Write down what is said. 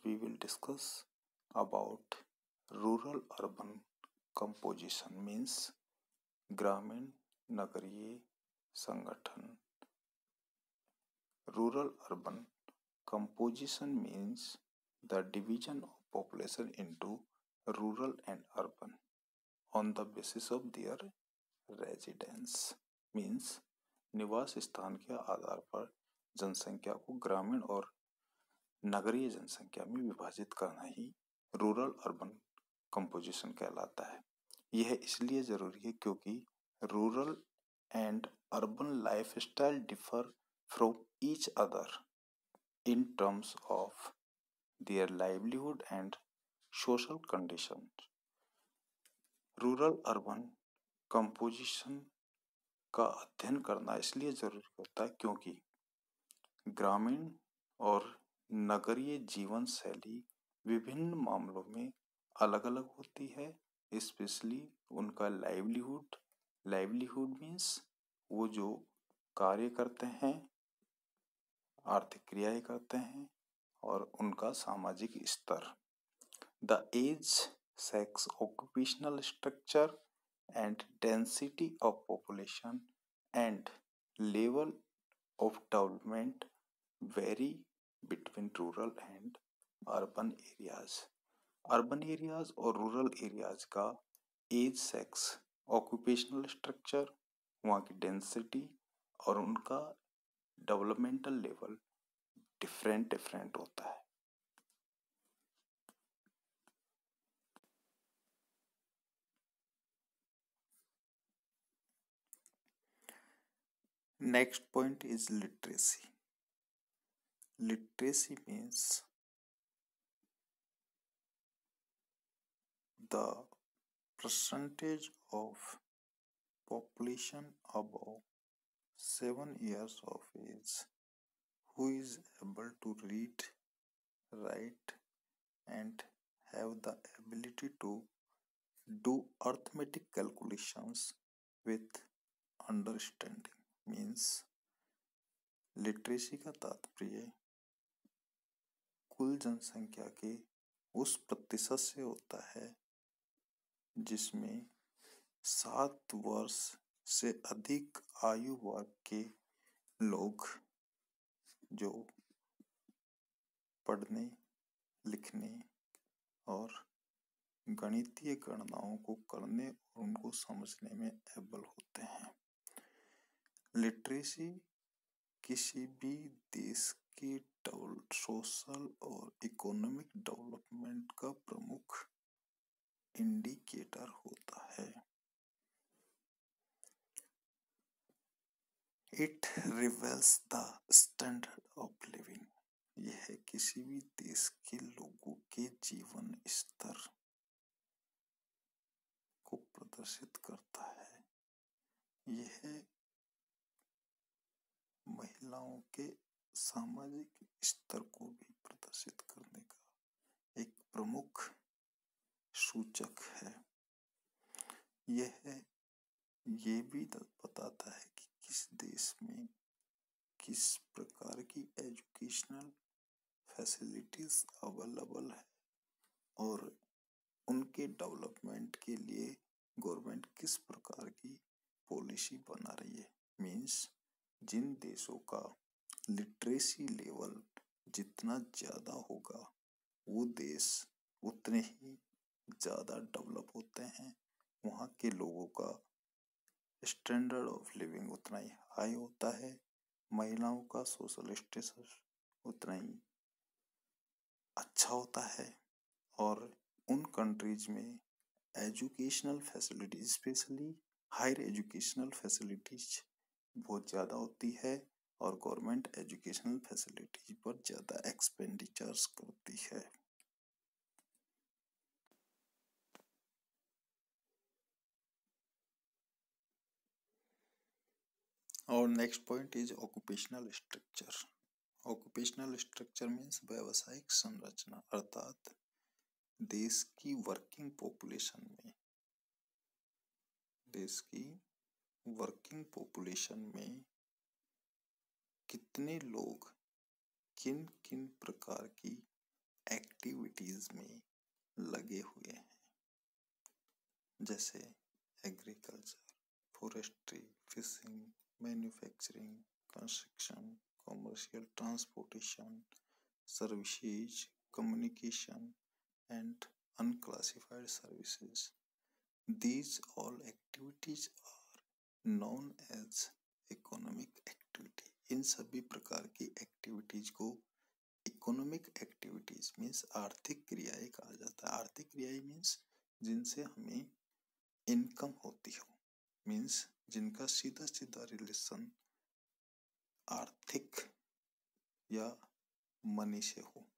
we will discuss about rural urban composition means ग्रामीण नगरीय संगठन. Rural urban composition means the division of population into rural and urban on the basis of their residence. means निवास स्थान के आधार पर जनसंख्या को ग्रामीण और नगरीय जनसंख्या में विभाजित करना ही रूरल अर्बन कंपोजिशन कहलाता है. यह इसलिए जरूरी है क्योंकि rural and urban lifestyle differ from each other in terms of their livelihood and social conditions. Rural urban composition का अध्ययन करना इसलिए जरूरी होता है क्योंकि ग्रामीण और नगरीय जीवन शैली विभिन्न मामलों में अलग अलग होती है. स्पेशली उनका लाइवलीहुड मीन्स वो जो कार्य करते हैं, आर्थिक क्रियाएं करते हैं, और उनका सामाजिक स्तर. The age, sex, occupational structure and density of population and level of development vary between rural and urban areas. Urban areas और रूरल एरियाज का एज, सेक्स, ऑक्यूपेशनल स्ट्रक्चर, वहाँ की डेंसिटी और उनका डेवलपमेंटल लेवल डिफरेंट होता है. Next point is literacy. Literacy means the percentage of population above 7 years of age who is able to read, write and have the ability to do arithmetic calculations with understanding. means literacy का तात्पर्य कुल जनसंख्या के उस प्रतिशत से होता है जिसमें 7 वर्ष से अधिक आयु वर्ग के लोग जो पढ़ने, लिखने और गणितीय गणनाओं को करने और उनको समझने में एबल होते हैं. लिटरेसी किसी भी देश के सोशल और इकोनॉमिक डेवलपमेंट का प्रमुख इंडिकेटर होता है. It reveals the standard of living. यह किसी भी देश के लोगों के जीवन स्तर को प्रदर्शित करता है. यह महिलाओं के सामाजिक स्तर को भी प्रदर्शित करने का एक प्रमुख सूचक है. यह ये भी बताता है कि किस देश में किस प्रकार की एजुकेशनल फैसिलिटीज अवेलेबल है और उनके डेवलपमेंट के लिए गवर्नमेंट किस प्रकार की पॉलिसी बना रही है. मीन्स जिन देशों का लिटरेसी लेवल जितना ज्यादा होगा वो देश उतने ही ज्यादा डेवलप होते हैं. वहाँ के लोगों का स्टैंडर्ड ऑफ लिविंग उतना ही हाई होता है. महिलाओं का सोशल स्टेटस उतना ही अच्छा होता है. और उन कंट्रीज में educational facilities, specially higher educational facilities बहुत ज़्यादा होती है और गवर्नमेंट एजुकेशनल फैसिलिटीज पर ज़्यादा एक्सपेंडिचर्स करती है. और next point is occupational structure. Occupational structure means व्यावसायिक संरचना, अर्थात देश की वर्किंग पॉपुलेशन में कितने लोग किन किन प्रकार की एक्टिविटीज में लगे हुए हैं, जैसे agriculture, forestry, fishing, manufacturing, construction, commercial, transportation, services, communication and unclassified services. These all activities are known as economic activity. इन सभी प्रकार की एक्टिविटीज को इकोनॉमिक एक्टिविटीज मीन्स आर्थिक क्रियाएं कहा जाता है। आर्थिक क्रियाएं मीन्स जिनसे हमें इनकम होती हो, मीन्स जिनका सीधा सीधा रिलेशन आर्थिक या मनी से हो।